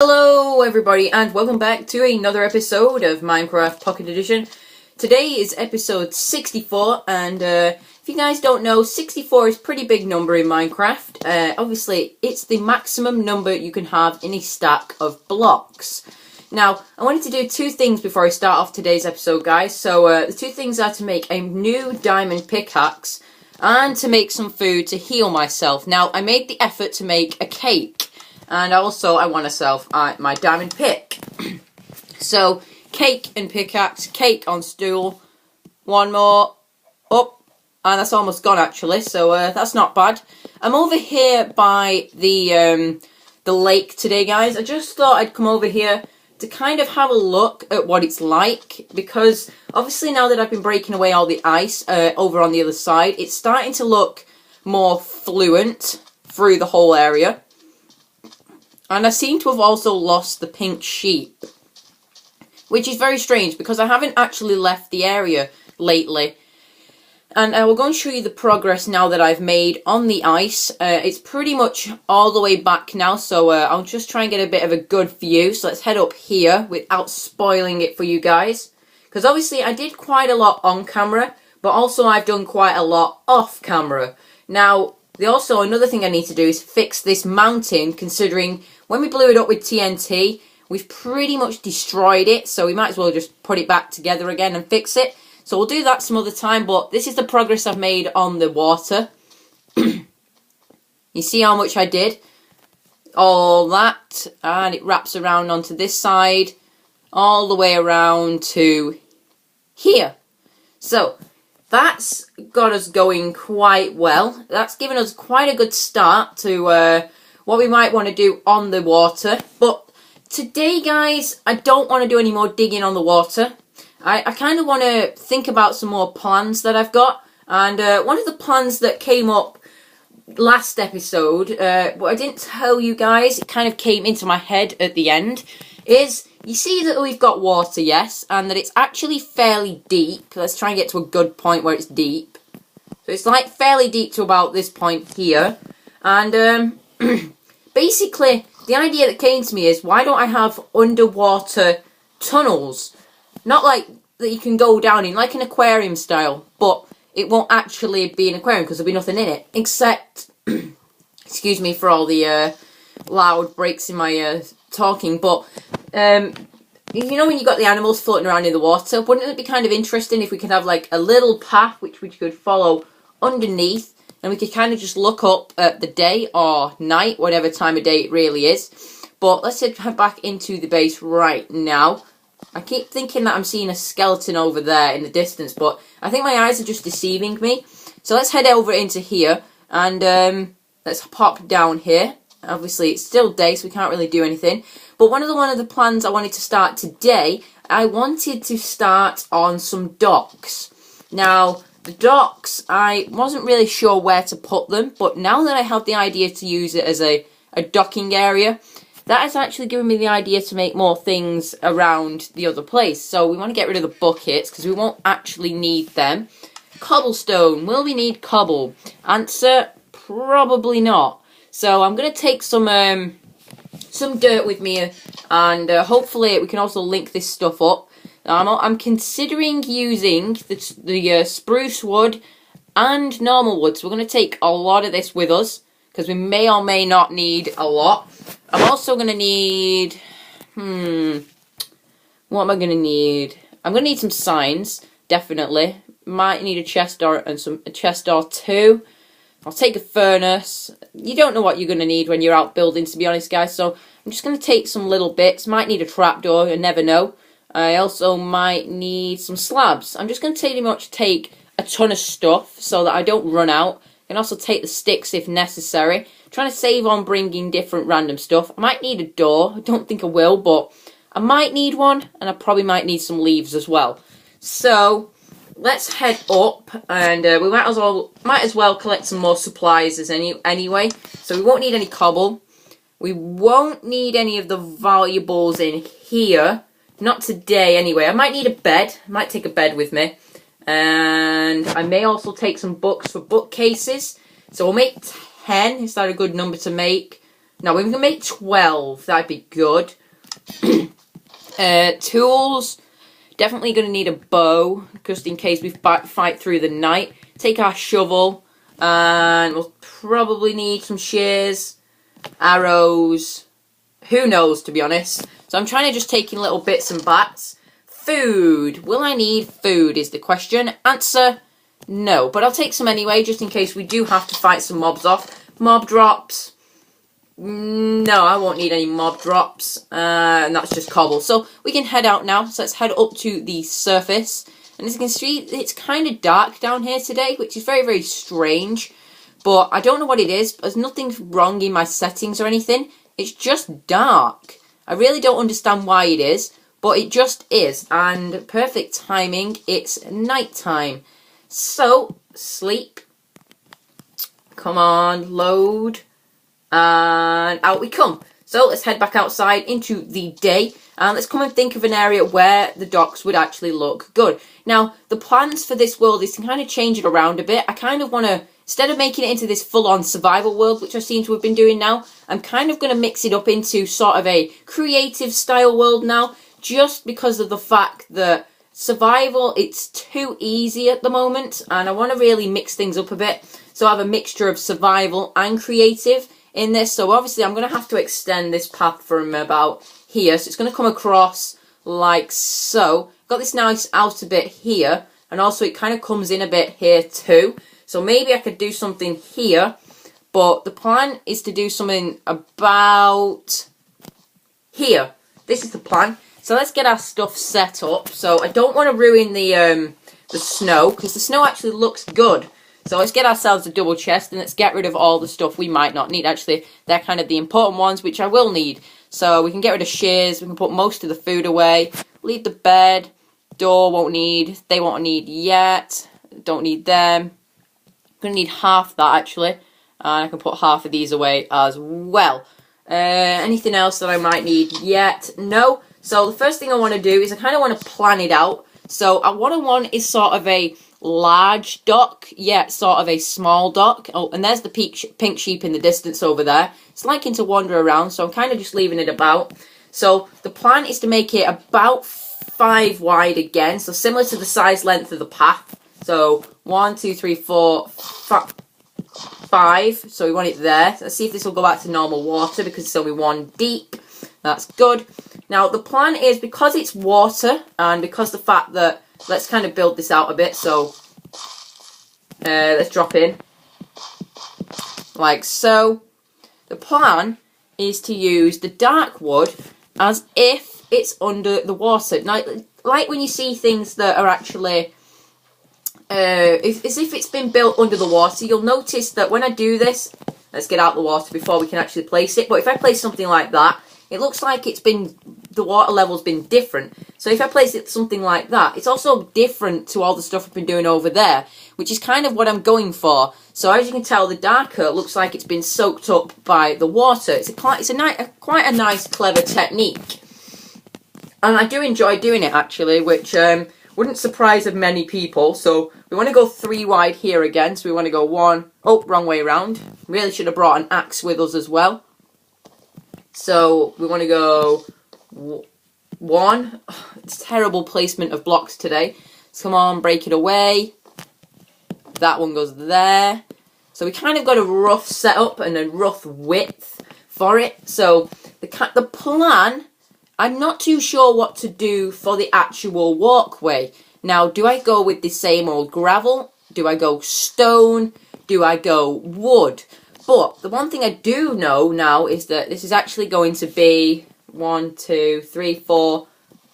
Hello everybody and welcome back to another episode of Minecraft Pocket Edition. Today is episode 64 and if you guys don't know, 64 is a pretty big number in Minecraft. Obviously it's the maximum number you can have in a stack of blocks. Now, I wanted to do two things before I start off today's episode, guys. So the two things are to make a new diamond pickaxe and to make some food to heal myself. Now, I made the effort to make a cake. And also, I want myself my diamond pick. So, cake and pickaxe, cake on stool, one more, up, and that's almost gone actually, so that's not bad. I'm over here by the lake today, guys. I just thought I'd come over here to kind of have a look at what it's like, because obviously now that I've been breaking away all the ice over on the other side, it's starting to look more fluent through the whole area. And I seem to have also lost the pink sheep, which is very strange because I haven't actually left the area lately. And I will go and show you the progress now that I've made on the ice. It's pretty much all the way back now, so I'll just try and get a bit of a good view. So let's head up here without spoiling it for you guys. Because obviously I did quite a lot on camera, but also I've done quite a lot off camera. Now, also another thing I need to do is fix this mountain, considering when we blew it up with TNT, we've pretty much destroyed it, so we might as well just put it back together again and fix it. So we'll do that some other time, but this is the progress I've made on the water. You see how much I did? All that, and it wraps around onto this side, all the way around to here. So, that's got us going quite well. That's given us quite a good start to what we might want to do on the water. But today, guys, I don't want to do any more digging on the water. I kind of want to think about some more plans that I've got. And one of the plans that came up last episode, but I didn't tell you guys, it kind of came into my head at the end, is you see that we've got water, yes, and that it's actually fairly deep. Let's try and get to a good point where it's deep. So it's like fairly deep to about this point here. And basically, the idea that came to me is, why don't I have underwater tunnels? Not like that you can go down in, like an aquarium style, but it won't actually be an aquarium because there'll be nothing in it. Except, excuse me for all the loud breaks in my talking, but you know when you got the animals floating around in the water, wouldn't it be kind of interesting if we could have like a little path which we could follow underneath, and we could kind of just look up at the day or night, whatever time of day it really is. But let's head back into the base right now. I keep thinking that I'm seeing a skeleton over there in the distance, but I think my eyes are just deceiving me. So let's head over into here, and let's pop down here. Obviously, it's still day, so we can't really do anything. But one of the plans I wanted to start today, I wanted to start on some docks. Now, the docks, I wasn't really sure where to put them, but now that I have the idea to use it as a docking area, that has actually given me the idea to make more things around the other place. So we want to get rid of the buckets, because we won't actually need them. Cobblestone, will we need cobble? Answer, probably not. So I'm going to take some dirt with me, and hopefully we can also link this stuff up. I'm considering using the spruce wood and normal wood, so we're going to take a lot of this with us, because we may or may not need a lot. I'm also going to need, what am I going to need? I'm going to need some signs, definitely. Might need a chest or two. I'll take a furnace. You don't know what you're going to need when you're out building, to be honest, guys. So I'm just going to take some little bits. Might need a trapdoor, you never know. I also might need some slabs. I'm just going to pretty much take a ton of stuff so that I don't run out. I can also take the sticks if necessary. I'm trying to save on bringing different random stuff. I might need a door. I don't think I will, but I might need one. And I probably might need some leaves as well. So let's head up, and we might as well collect some more supplies anyway. So we won't need any cobble. We won't need any of the valuables in here. Not today anyway. I might need a bed. I might take a bed with me. And I may also take some books for bookcases. So we'll make 10. Is that a good number to make? Now, we can make 12. That'd be good. Tools. Definitely going to need a bow, just in case we fight through the night. Take our shovel, and we'll probably need some shears, arrows. Who knows, to be honest. So I'm trying to just take in little bits and bats. Food. Will I need food is the question. Answer, no. But I'll take some anyway, just in case we do have to fight some mobs off. Mob drops. No, I won't need any mob drops. And that's just cobble. So we can head out now. So let's head up to the surface. And as you can see, it's kind of dark down here today, which is very, very strange. But I don't know what it is. There's nothing wrong in my settings or anything. It's just dark. I really don't understand why it is, but it just is. And perfect timing, it's night time. So, sleep. Come on, load. And out we come. So, let's head back outside into the day. And let's come and think of an area where the docks would actually look good. Now, the plans for this world is to kind of change it around a bit. I kind of want to, instead of making it into this full-on survival world, which I seem to have been doing now, I'm kind of going to mix it up into sort of a creative style world now, just because of the fact that survival, it's too easy at the moment, and I want to really mix things up a bit. So I have a mixture of survival and creative in this. So obviously I'm going to have to extend this path from about here. So it's going to come across like so. Got this nice outer bit here, and also it kind of comes in a bit here too. So maybe I could do something here, but the plan is to do something about here. This is the plan. So let's get our stuff set up. So I don't want to ruin the snow, because the snow actually looks good. So let's get ourselves a double chest, and let's get rid of all the stuff we might not need. Actually, they're kind of the important ones, which I will need. So we can get rid of shears, we can put most of the food away, leave the bed, door won't need, they won't need yet, don't need them. I'm going to need half that actually, and I can put half of these away as well. Anything else that I might need yet? No. So the first thing I want to do is I kind of want to plan it out. So what I want is sort of a large dock, yet sort of a small dock. Oh, and there's the pink sheep in the distance over there. It's liking to wander around, so I'm kind of just leaving it about. So the plan is to make it about 5 wide again, so similar to the size length of the path. So 1, 2, 3, 4, 5. So we want it there. Let's see if this will go back to normal water, because it's only 1 deep. That's good. Now the plan is, because it's water, and because the fact that, let's kind of build this out a bit. So let's drop in like so. The plan is to use the dark wood as if it's under the water. Now, like when you see things that are actually as if it's been built under the water, you'll notice that when I do this, let's get out the water before we can actually place it. But if I place something like that, it looks like it's been, the water level's been different. So if I place it something like that, it's also different to all the stuff I've been doing over there, which is kind of what I'm going for. So as you can tell, the darker looks like it's been soaked up by the water. It's quite a nice, clever technique. And I do enjoy doing it, actually, which wouldn't surprise of many people. So we want to go 3 wide here again. So we want to go 1, oh, wrong way around. Really should have brought an axe with us as well. So we want to go 1. Oh, it's terrible placement of blocks today. So come on, break it away. That one goes there. So we kind of got a rough setup and a rough width for it. So the plan, I'm not too sure what to do for the actual walkway. Now, do I go with the same old gravel? Do I go stone? Do I go wood? But the one thing I do know now is that this is actually going to be 1, 2, 3, 4.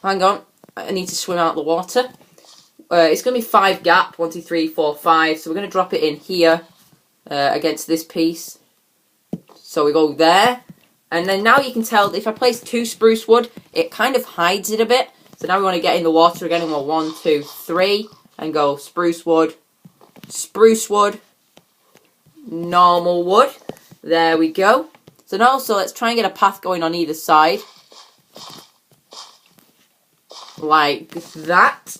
Hang on, I need to swim out the water. It's going to be 5 gap. 1, 2, 3, 4, 5. So we're going to drop it in here against this piece. So we go there. And then now you can tell if I place 2 spruce wood, it kind of hides it a bit. So now we want to get in the water again and we'll 1, 2, 3 and go spruce wood, normal wood. There we go. So now also let's try and get a path going on either side. Like that.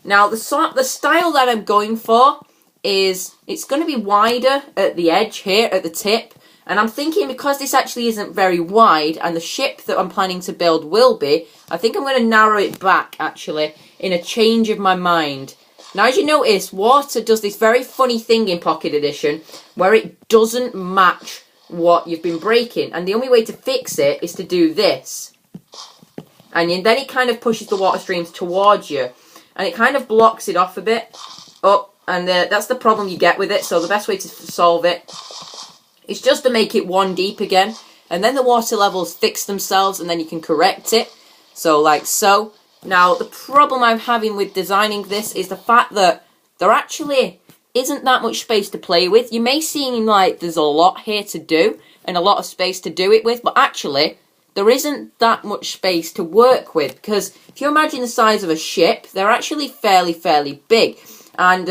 Now the style that I'm going for is, it's going to be wider at the edge here, at the tip. And I'm thinking, because this actually isn't very wide, and the ship that I'm planning to build will be, I think I'm going to narrow it back, actually, in a change of my mind. Now, as you notice, water does this very funny thing in Pocket Edition, where it doesn't match what you've been breaking. And the only way to fix it is to do this. And then it kind of pushes the water streams towards you. And it kind of blocks it off a bit. Oh, and that's the problem you get with it. So the best way to solve it is just to make it 1 deep again. And then the water levels fix themselves, and then you can correct it. So, like so. Now, the problem I'm having with designing this is the fact that there actually isn't that much space to play with. You may seem like there's a lot here to do, and a lot of space to do it with, but actually, there isn't that much space to work with. Because if you imagine the size of a ship, they're actually fairly big. And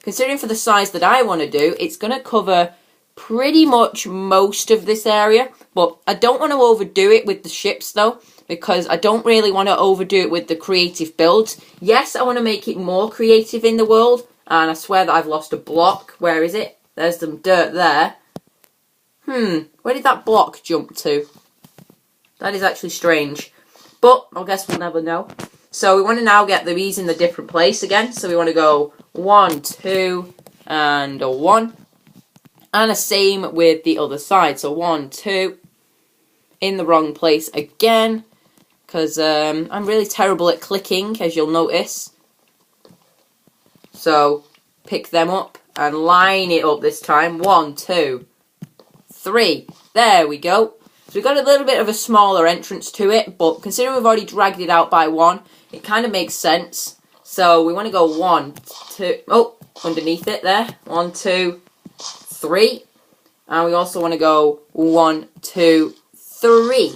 considering for the size that I want to do, it's going to cover pretty much most of this area. But I don't want to overdo it with the ships, though, because I don't really want to overdo it with the creative builds. Yes, I want to make it more creative in the world. And I swear that I've lost a block. Where is it? There's some dirt there. Where did that block jump to? That is actually strange. But I guess we'll never know. So we want to now get these in the different place again. So we want to go 1, 2, and a 1. And the same with the other side. So 1, 2. In the wrong place again. Because I'm really terrible at clicking, as you'll notice. So pick them up and line it up this time. 1, 2, 3. There we go. So we've got a little bit of a smaller entrance to it, but considering we've already dragged it out by 1, it kind of makes sense. So we want to go 1, 2, oh, underneath it there. 1, 2, 3. And we also want to go 1, 2, 3.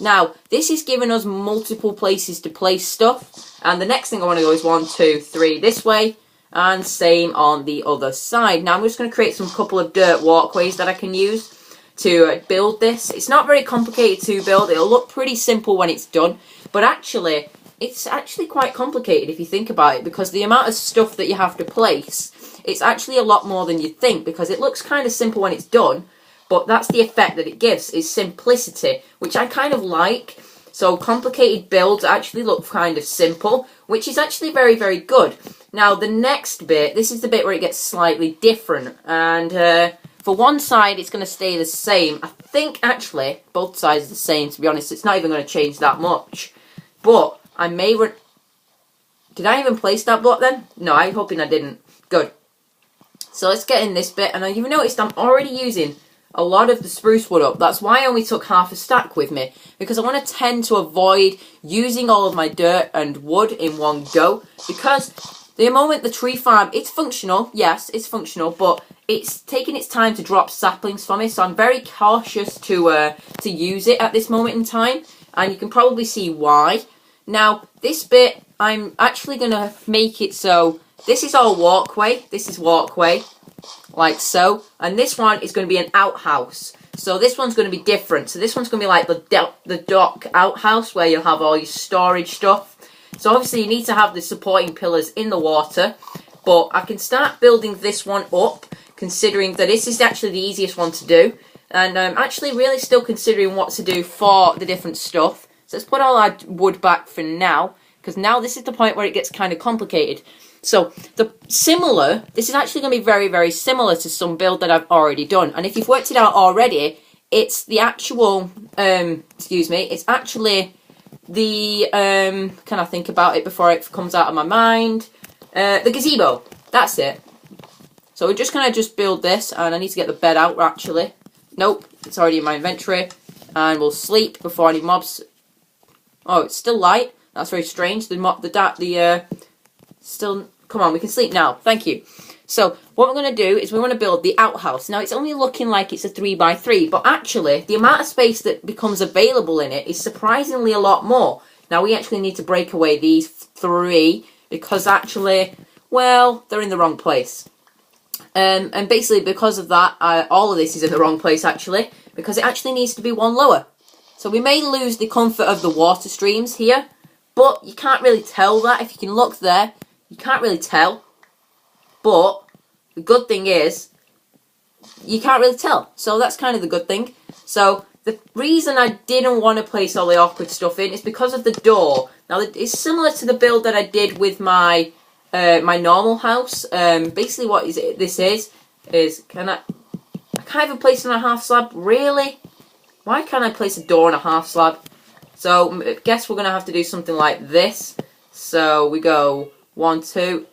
Now, this is giving us multiple places to place stuff. And the next thing I want to go is 1, 2, 3 this way. And same on the other side. Now, I'm just going to create some couple of dirt walkways that I can use to build this. It's not very complicated to build. It'll look pretty simple when it's done. But actually, it's actually quite complicated if you think about it. Because the amount of stuff that you have to place, it's actually a lot more than you think. Because it looks kind of simple when it's done. But that's the effect that it gives, is simplicity, which I kind of like. So complicated builds actually look kind of simple, which is actually very good. Now the next bit, this is the bit where it gets slightly different. And for one side, it's going to stay the same. I think actually both sides are the same, to be honest. It's not even going to change that much. But I may... Did I even place that block then? No, I'm hoping I didn't. Good. So let's get in this bit. And you've noticed I'm already using a lot of the spruce wood up. That's why I only took half a stack with me, because I want to tend to avoid using all of my dirt and wood in one go, because the moment the tree farm, it's functional, yes, it's functional, but it's taking its time to drop saplings for me, so I'm very cautious to use it at this moment in time, and you can probably see why. Now, this bit, I'm actually going to make it so this is all walkway, this is walkway, like so, and this one is going to be an outhouse. So this one's going to be different. So this one's going to be like the dock outhouse where you'll have all your storage stuff. So obviously you need to have the supporting pillars in the water, but I can start building this one up, considering that this is actually the easiest one to do, and I'm actually really still considering what to do for the different stuff. So let's put all our wood back for now, because now this is the point where it gets kind of complicated. So, this is actually going to be very similar to some build that I've already done. And if you've worked it out already, it's the actual, it's actually the, can I think about it before it comes out of my mind? The gazebo. That's it. So we're just going to build this, and I need to get the bed out, actually. Nope, it's already in my inventory. And we'll sleep before any mobs... Oh, it's still light. That's very strange. Still... Come on, we can sleep now. Thank you. So, what we're going to do is we want to build the outhouse. Now, it's only looking like it's a 3x3, but actually, the amount of space that becomes available in it is surprisingly a lot more. Now, we actually need to break away these 3, because actually, well, they're in the wrong place. And basically, because of that, all of this is in the wrong place, actually, because it actually needs to be one lower. So, we may lose the comfort of the water streams here, but you can't really tell that. If you can look there, you can't really tell, but the good thing is you can't really tell. So that's kind of the good thing. So the reason I didn't want to place all the awkward stuff in is because of the door. Now, it's similar to the build that I did with my my normal house. Basically what this is, I can't even place it on a half slab. Really? Why can't I place a door on a half slab? So I guess we're going to have to do something like this. So we go 1, 2,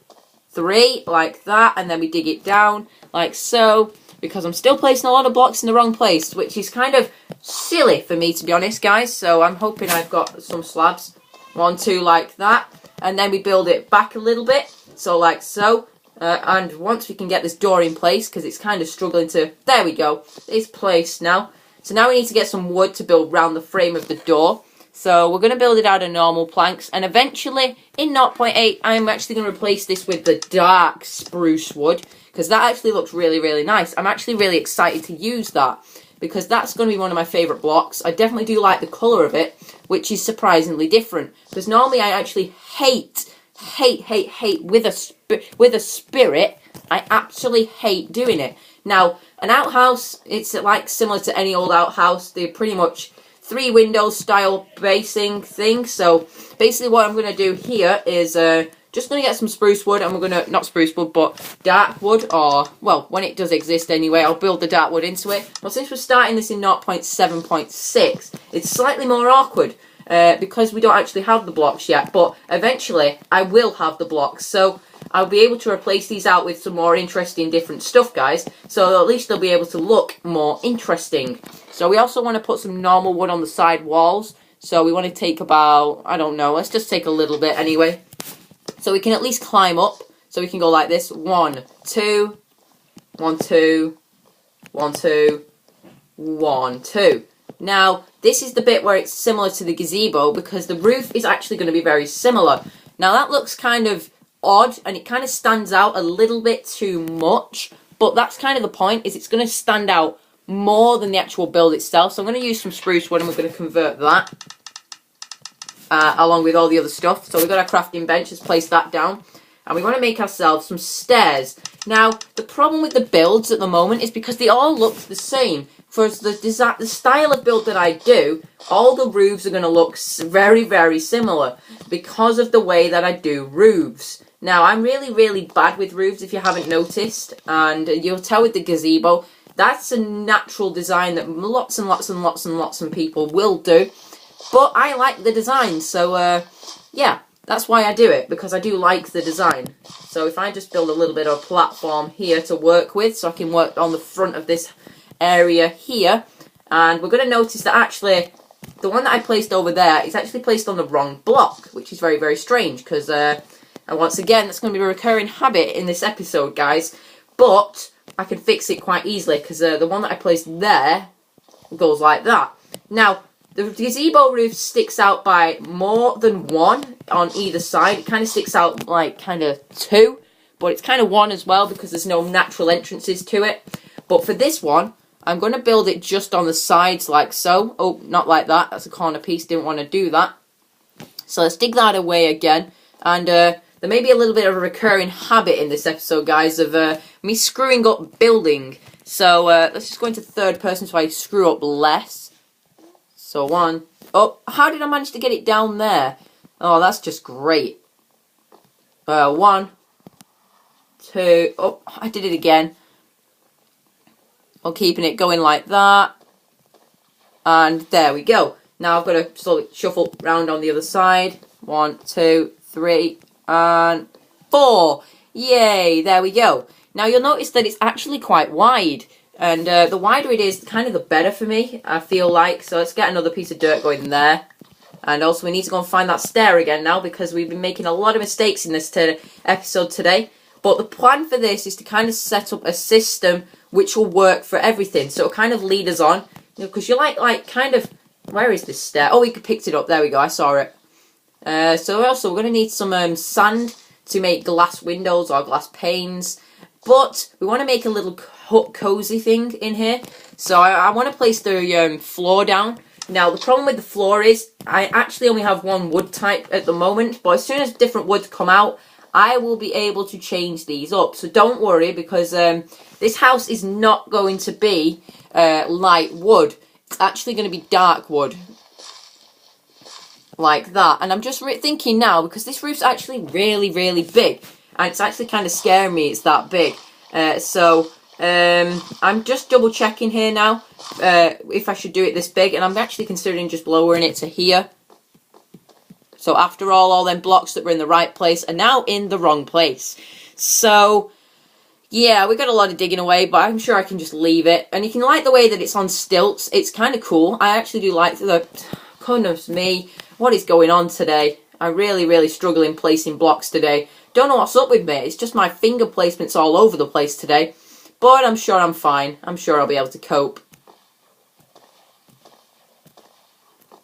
3, like that, and then we dig it down, like so, because I'm still placing a lot of blocks in the wrong place, which is kind of silly for me, to be honest, guys. So I'm hoping I've got some slabs. 1, 2, like that, and then we build it back a little bit, so like so. And once we can get this door in place, because it's kind of struggling to... There we go. It's placed now. So now we need to get some wood to build around the frame of the door. So we're going to build it out of normal planks. And eventually, in 0.8, I'm actually going to replace this with the dark spruce wood. Because that actually looks really, really nice. I'm actually really excited to use that. Because that's going to be one of my favourite blocks. I definitely do like the colour of it, which is surprisingly different. Because normally I actually hate with a spirit. I absolutely hate doing it. Now, an outhouse, it's like similar to any old outhouse. They're pretty much 3 windows style basing thing. So basically what I'm going to do here is just going to get some spruce wood, and we're going to, not spruce wood, but dark wood, or, well, when it does exist anyway, I'll build the dark wood into it. Well, since we're starting this in 0.7.6, it's slightly more awkward. Because we don't actually have the blocks yet, but eventually I will have the blocks, so I'll be able to replace these out with some more interesting different stuff, guys, so at least they'll be able to look more interesting. So we also want to put some normal wood on the side walls, so we want to take about, I don't know, let's just take a little bit anyway, so we can at least climb up, so we can go like this, 1, 2, 1, 2, 1, 2, 1, 2. Now, this is the bit where it's similar to the gazebo, because the roof is actually going to be very similar. Now, that looks kind of odd, and it kind of stands out a little bit too much, but that's kind of the point, is it's going to stand out more than the actual build itself. So I'm going to use some spruce wood, and we're going to convert that, along with all the other stuff. So we've got our crafting bench, let's place that down, and we want to make ourselves some stairs. Now, the problem with the builds at the moment is because they all look the same. For the style of build that I do, all the roofs are going to look very, very similar because of the way that I do roofs. Now, I'm really, really bad with roofs, if you haven't noticed, and you'll tell with the gazebo, that's a natural design that lots and lots and lots and lots of people will do, but I like the design, so, yeah, that's why I do it, because I do like the design. So if I just build a little bit of a platform here to work with, so I can work on the front of this area here, and we're going to notice that actually the one that I placed over there is actually placed on the wrong block, which is very, very strange, because and once again, that's going to be a recurring habit in this episode, guys, but I can fix it quite easily, because the one that I placed there goes like that. Now, the gazebo roof sticks out by more than 1 on either side. It kind of sticks out like kind of 2, but it's kind of 1 as well, because there's no natural entrances to it. But for this one, I'm going to build it just on the sides like so. Oh, not like that. That's a corner piece. Didn't want to do that. So let's dig that away again. And there may be a little bit of a recurring habit in this episode, guys, of me screwing up building. So let's just go into third person so I screw up less. So 1. Oh, how did I manage to get it down there? Oh, that's just great. 1, 2. Oh, I did it again. Or keeping it going like that. And there we go. Now I've got to slowly shuffle round on the other side. 1, 2, 3, and 4. Yay, there we go. Now you'll notice that it's actually quite wide. And the wider it is, kind of the better for me, I feel like. So let's get another piece of dirt going there. And also we need to go and find that stair again now, because we've been making a lot of mistakes in this episode today. But the plan for this is to kind of set up a system which will work for everything. So it'll kind of lead us on. Because you like kind of... Where is this stair? Oh, we picked it up. There we go. I saw it. So also we're going to need some sand to make glass windows or glass panes. But we want to make a little cozy thing in here. So I want to place the floor down. Now, the problem with the floor is I actually only have 1 wood type at the moment. But as soon as different woods come out, I will be able to change these up. So don't worry, because this house is not going to be light wood. It's actually going to be dark wood. Like that. And I'm just thinking now, because this roof's actually really, really big. And it's actually kind of scaring me it's that big. I'm just double checking here now if I should do it this big. And I'm actually considering just lowering it to here. So after all them blocks that were in the right place are now in the wrong place. So, yeah, we got a lot of digging away, but I'm sure I can just leave it. And you can like the way that it's on stilts. It's kind of cool. I actually do like the... Goodness me, what is going on today? I'm really, really struggling placing blocks today. Don't know what's up with me. It's just my finger placements all over the place today. But I'm sure I'm fine. I'm sure I'll be able to cope.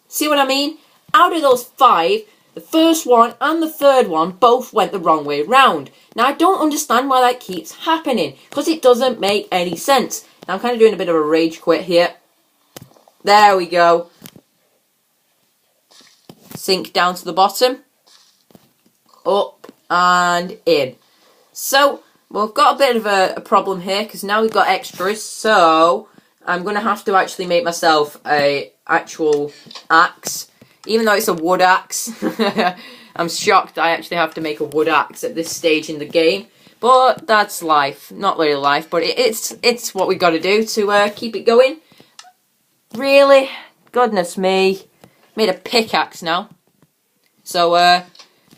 See what I mean? Out of those 5, the first one and the third one both went the wrong way round. Now, I don't understand why that keeps happening, because it doesn't make any sense. Now, I'm kind of doing a bit of a rage quit here. There we go. Sink down to the bottom. Up and in. So, we've got a bit of a problem here, because now we've got extras. So, I'm going to have to actually make myself a actual axe. Even though it's a wood axe. I'm shocked I actually have to make a wood axe at this stage in the game. But that's life. Not really life, but it's what we got to do to keep it going. Really? Goodness me. Made a pickaxe now. So,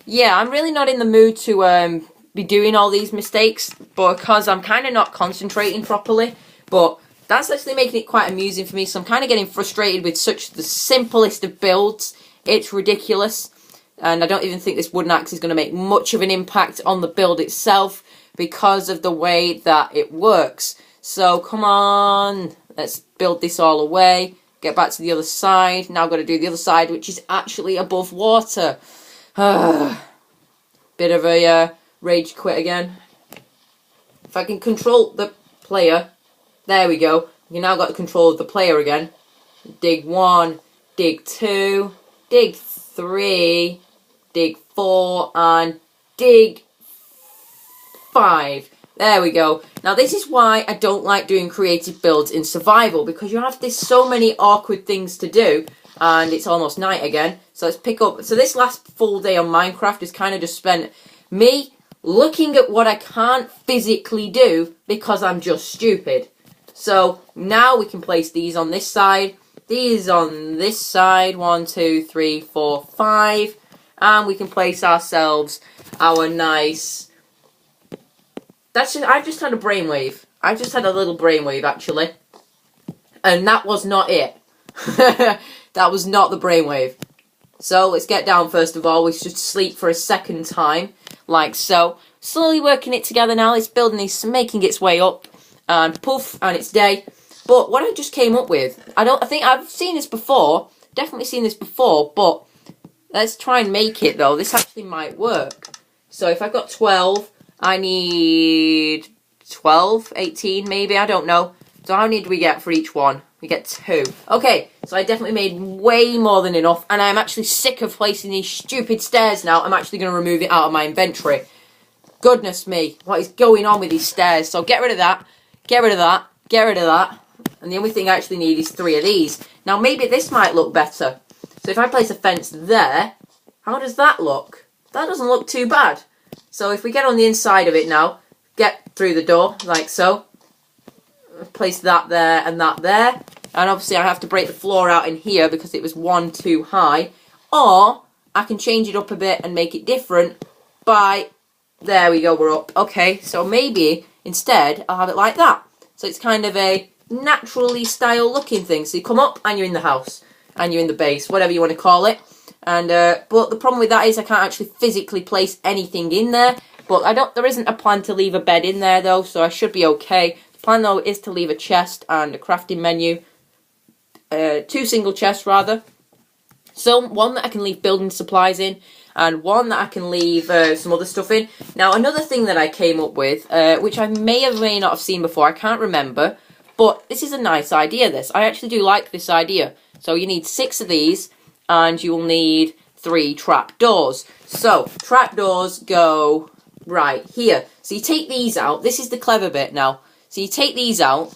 yeah, I'm really not in the mood to be doing all these mistakes, because I'm kind of not concentrating properly. But that's actually making it quite amusing for me, so I'm kind of getting frustrated with the simplest of builds. It's ridiculous, and I don't even think this wooden axe is going to make much of an impact on the build itself because of the way that it works. So, come on, let's build this all away, get back to the other side. Now I've got to do the other side, which is actually above water. Bit of a rage quit again. If I can control the player... There we go. You now got the control of the player again. Dig 1, dig 2, dig 3, dig 4, and dig 5. There we go. Now this is why I don't like doing creative builds in survival, because you have so many awkward things to do, and it's almost night again. So let's pick up. So this last full day on Minecraft is kind of just spent me looking at what I can't physically do because I'm just stupid. So now we can place these on this side, these on this side, 1, 2, 3, 4, 5, and we can place ourselves our nice... I've just had a brainwave. I just had a little brainwave, actually. And that was not it. That was not the brainwave. So let's get down first of all. We should sleep for a second time, like so. Slowly working it together now. It's building this, making its way up. And poof, and it's day. But what I just came up with, I think I've seen this before, definitely seen this before, but let's try and make it though. This actually might work. So if I've got 12, I need 12, 18 maybe, I don't know. So how many do we get for each one? We get 2. Okay, so I definitely made way more than enough, and I'm actually sick of placing these stupid stairs now. I'm actually going to remove it out of my inventory. Goodness me, what is going on with these stairs? So get rid of that. Get rid of that, get rid of that, and the only thing I actually need is 3 of these. Now maybe this might look better. So if I place a fence there, how does that look? That doesn't look too bad. So if we get on the inside of it now, get through the door, like so. Place that there and that there. And obviously I have to break the floor out in here because it was 1 too high. Or I can change it up a bit and make it different by... There we go, we're up. Okay, so maybe... Instead, I'll have it like that. So it's kind of a naturally style looking thing. So you come up and you're in the house. And you're in the base, whatever you want to call it. And but the problem with that is I can't actually physically place anything in there. But there isn't a plan to leave a bed in there though, so I should be okay. The plan though is to leave a chest and a crafting menu. 2 single chests rather. So one that I can leave building supplies in. And one that I can leave some other stuff in. Now, another thing that I came up with, which I may or may not have seen before, I can't remember, but this is a nice idea, this. I actually do like this idea. So you need 6 of these, and you will need 3 trapdoors. So, trapdoors go right here. So you take these out. This is the clever bit now. So you take these out,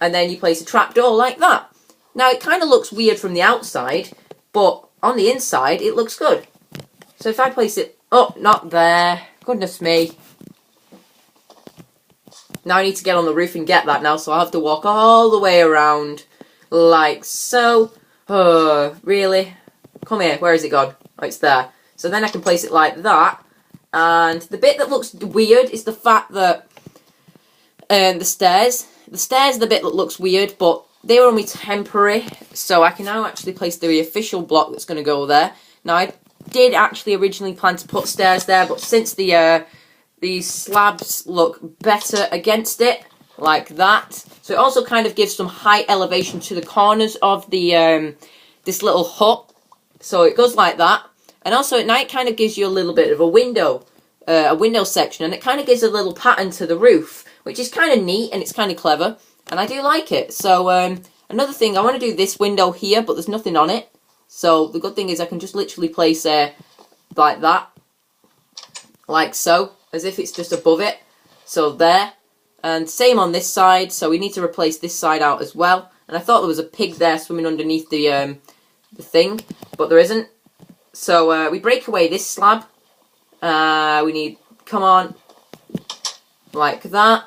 and then you place a trapdoor like that. Now it kind of looks weird from the outside, but on the inside it looks good. So if I place it, oh, not there. Goodness me. Now I need to get on the roof and get that now, so I'll have to walk all the way around, like so. Oh, really? Come here, where is it gone? Oh, it's there. So then I can place it like that. And the bit that looks weird is the fact that the stairs are the bit that looks weird, but they were only temporary. So I can now actually place the official block that's going to go there. Now I did actually originally plan to put stairs there, but since these slabs look better against it, like that. So it also kind of gives some height elevation to the corners of the this little hut. So it goes like that. And also at night kind of gives you a little bit of a window section, and it kind of gives a little pattern to the roof, which is kind of neat and it's kind of clever, and I do like it. So another thing, I want to do this window here, but there's nothing on it. So the good thing is I can just literally place like that, like so, as if it's just above it. So there, and same on this side. So we need to replace this side out as well. And I thought there was a pig there swimming underneath the thing, but there isn't. So we break away this slab. We need, come on, like that.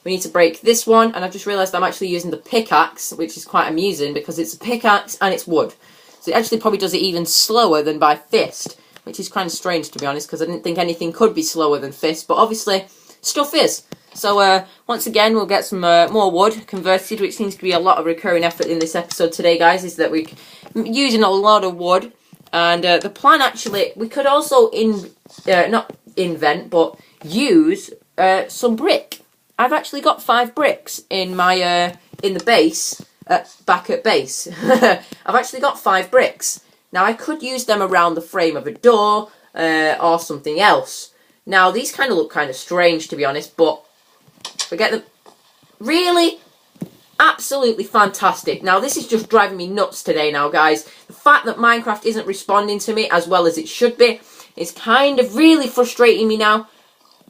We need to break this one, and I've just realised I'm actually using the pickaxe, which is quite amusing because it's a pickaxe and it's wood. So it actually probably does it even slower than by fist, which is kind of strange to be honest, because I didn't think anything could be slower than fist, but obviously stuff is. So once again, we'll get some more wood converted, which seems to be a lot of recurring effort in this episode today, guys, is that we're using a lot of wood. And the plan actually, we could also not invent, but use some brick. I've actually got 5 bricks in my in the base, back at base. I've actually got 5 bricks. Now I could use them around the frame of a door or something else. Now these kind of look kind of strange to be honest, but forget them. Really? Absolutely fantastic. Now this is just driving me nuts today now, guys. The fact that Minecraft isn't responding to me as well as it should be is kind of really frustrating me now.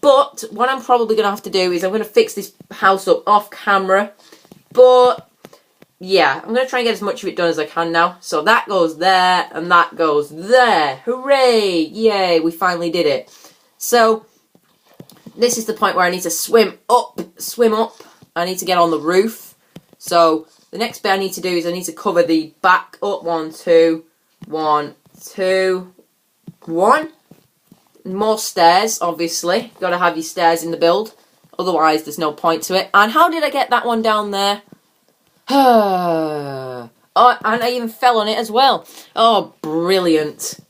But what I'm probably going to have to do is I'm going to fix this house up off camera. But yeah, I'm going to try and get as much of it done as I can now. So that goes there and that goes there. Hooray! Yay, we finally did it. So this is the point where I need to swim up. I need to get on the roof. So the next bit I need to do is I need to cover the back up. 1, 2, 1, 2, 1. More stairs, obviously. Got to have your stairs in the build. Otherwise, there's no point to it. And how did I get that one down there? Oh, and I even fell on it as well. Oh, brilliant.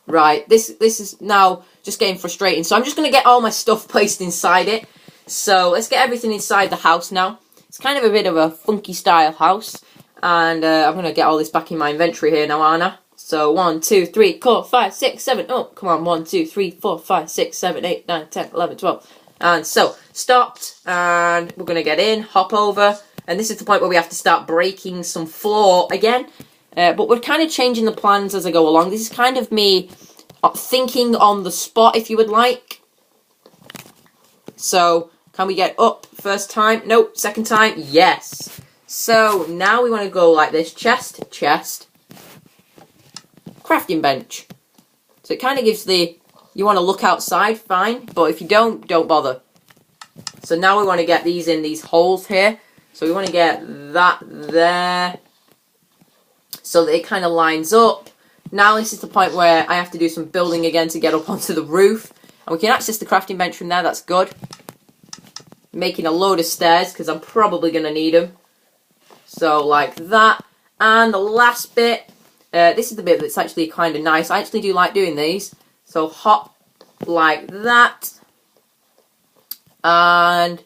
Right, this is now just getting frustrating. So I'm just going to get all my stuff placed inside it. So let's get everything inside the house now. It's kind of a bit of a funky style house. And I'm going to get all this back in my inventory here now, Anna. So 1, 2, 3, 4, 5, 6, 7. Oh, come on. 1, 2, 3, 4, 5, 6, 7, 8, 9, 10, 11, 12. And so, stopped. And we're going to get in, hop over. And this is the point where we have to start breaking some floor again. But we're kind of changing the plans as I go along. This is kind of me thinking on the spot, if you would like. So, can we get up first time? Nope. Second time? Yes. So, now we want to go like this. Chest, crafting bench. So it kind of gives the, you want to look outside, fine. But if you don't bother. So now we want to get these in these holes here. So we want to get that there. So that it kind of lines up. Now this is the point where I have to do some building again to get up onto the roof. And we can access the crafting bench from there, that's good. Making a load of stairs, because I'm probably going to need them. So like that. And the last bit, this is the bit that's actually kind of nice. I actually do like doing these. So hop like that. And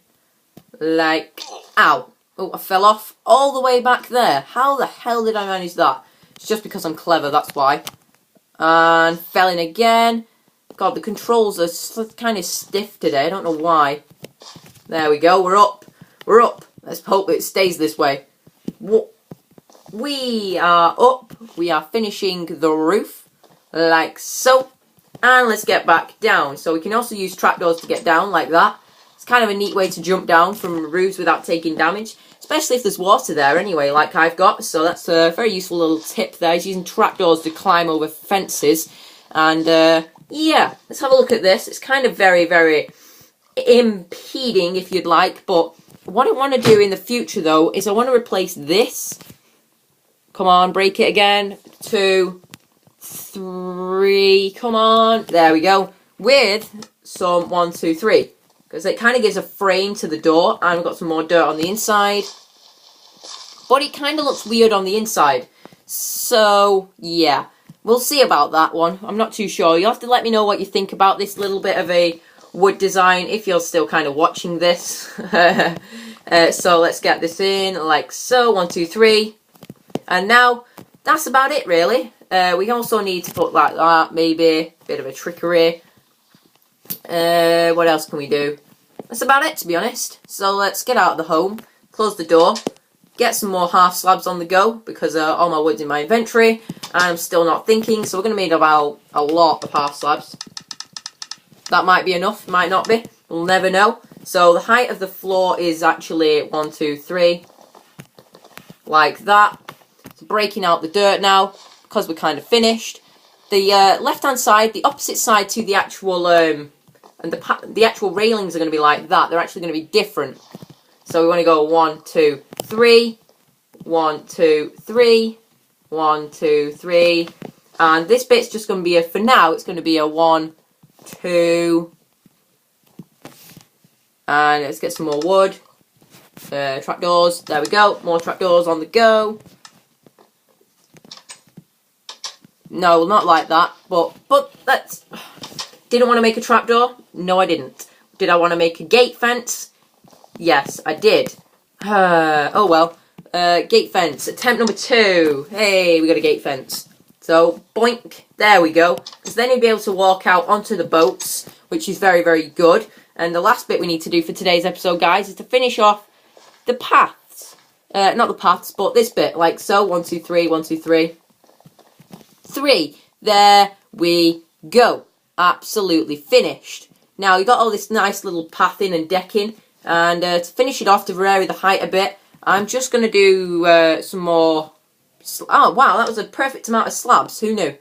like, ow. Oh, I fell off all the way back there. How the hell did I manage that? It's just because I'm clever, that's why. And fell in again. God, the controls are kind of stiff today. I don't know why. There we go. We're up. We're up. Let's hope it stays this way. We are up. We are finishing the roof. Like so. And let's get back down. So we can also use trapdoors to get down like that. It's kind of a neat way to jump down from roofs without taking damage. Especially if there's water there anyway, like I've got. So that's a very useful little tip there, is using trapdoors to climb over fences. And yeah, let's have a look at this. It's kind of very, very impeding, if you'd like. But what I want to do in the future, though, is I want to replace this. Come on, break it again. 2, 3, come on. There we go. With some 1, 2, 3. Because it kind of gives a frame to the door. And we've got some more dirt on the inside. But it kind of looks weird on the inside. So, yeah. We'll see about that one. I'm not too sure. You'll have to let me know what you think about this little bit of a wood design. If you're still kind of watching this. So, let's get this in like so. 1, 2, 3. And now, that's about it, really. We also need to put like that. Maybe a bit of a trickery. What else can we do? That's about it, to be honest. So let's get out of the home, close the door, get some more half slabs on the go, because all my wood's in my inventory, and I'm still not thinking, so we're going to need about a lot of half slabs. That might be enough, might not be, we'll never know. So the height of the floor is actually 1, 2, 3, like that. So breaking out the dirt now, because we're kind of finished. The left-hand side, the opposite side to the actual... and the actual railings are going to be like that. They're actually going to be different. So we want to go 1, 2, 3. 1, 2, 3. 1, 2, 3. And this bit's just going to be for now, it's going to be a 1, 2. And let's get some more wood. Trapdoors. There we go. More trapdoors on the go. No, not like that. But that's... Didn't want to make a trapdoor? No, I didn't. Did I want to make a gate fence? Yes, I did. Oh well. Gate fence. Attempt number 2. Hey, we got a gate fence. So, boink. There we go. Because then you'll be able to walk out onto the boats, which is very, very good. And the last bit we need to do for today's episode, guys, is to finish off the paths. Not the paths, but this bit. Like so. 1, 2, 3. 1, 2, 3. 3. There we go. Absolutely finished. Now, you got all this nice little pathing and decking, and to finish it off, to vary the height a bit, I'm just going to do some more... Oh, wow, that was a perfect amount of slabs. Who knew?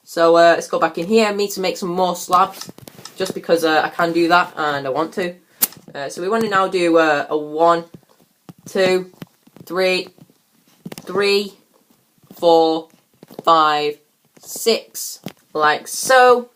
So, let's go back in here. I need to make some more slabs, just because I can do that, and I want to. So, we want to now do a 1, 2, 3, 3, 4, 5, 6, like so.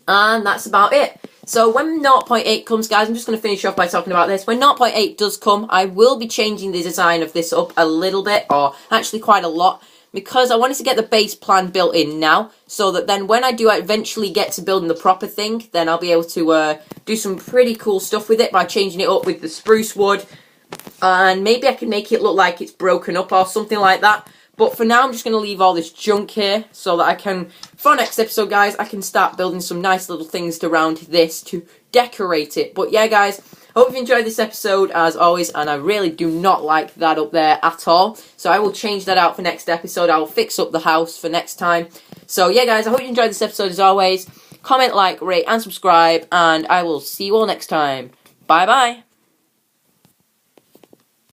And that's about it. So when 0.8 comes, guys, I'm just going to finish off by talking about this. When 0.8 does come, I will be changing the design of this up a little bit, or actually quite a lot, because I wanted to get the base plan built in now, so that then when I do eventually get to building the proper thing, then I'll be able to do some pretty cool stuff with it by changing it up with the spruce wood, and maybe I can make it look like it's broken up or something like that. But for now, I'm just going to leave all this junk here so that I can, for next episode, guys, I can start building some nice little things around this to decorate it. But yeah, guys, I hope you've enjoyed this episode, as always, and I really do not like that up there at all. So I will change that out for next episode. I will fix up the house for next time. So yeah, guys, I hope you enjoyed this episode, as always. Comment, like, rate, and subscribe, and I will see you all next time. Bye-bye.